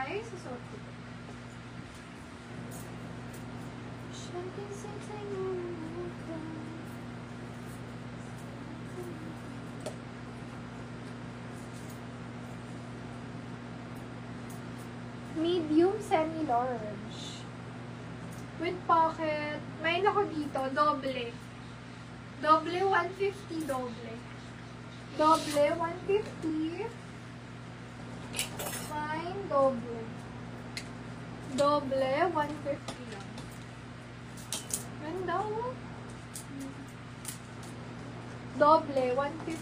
Ay, susot ko. Medium, semi-large. With pocket. May ako dito, doble. Doble, 150, doble. Doble, 150. Fine, doble. Doble, 150 lang. Ganda, oh. Doble, 150.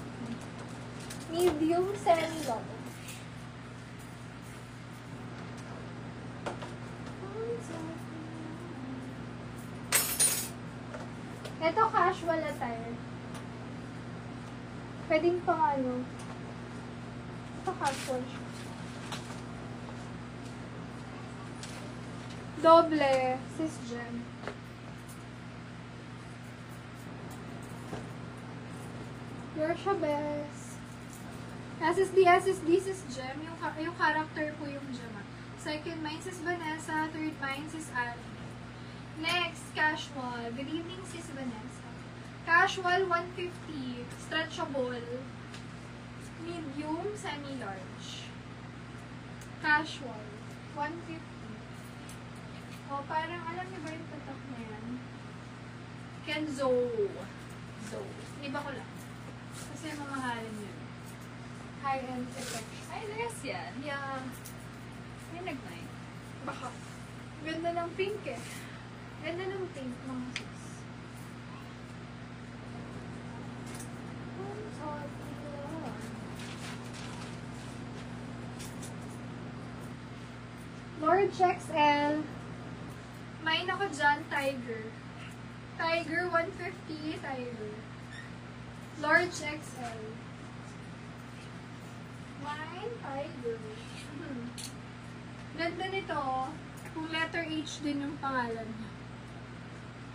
Medium, semi-large. Ito, casual attire. Pwedeng pang ano. Ito, casual siya. Doble, sis Jem. You're siya best. SSD, sis Jem. Yung character po yung Jem. Second mind, sis Vanessa. Third mind, sis Ali. Next, casual. Good evening, sis Vanessa. Casual, 150. Stretchable. Medium, semi-large. Casual, 150. O, parang alam niyo ba yung tatak na yan? Kenzo. Hindi ba ko lang? Kasi mamahalin yun. High-end effect. Ay, dress yan. Yeah. May nag-night. Baka. Ganda ng pink eh. Ganda ng pink, mga sis. Large XL. May ako dyan, Tiger. Tiger, 150, Tiger. Large XL. Mine, Tiger. Ganda nito. Kung letter H din yung pangalan niya.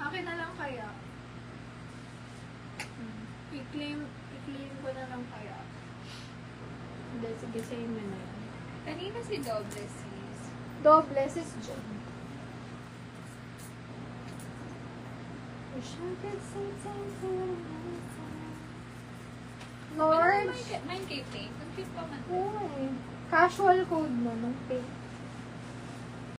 Akin na lang kaya. I-claim ko na lang kaya. Hindi, sige, same na na yan. Kanina si Doble sis. Doble, sis John. Large. Mine kay Pink. Ang cute pa man. Oo eh. Casual code mo, nung pink.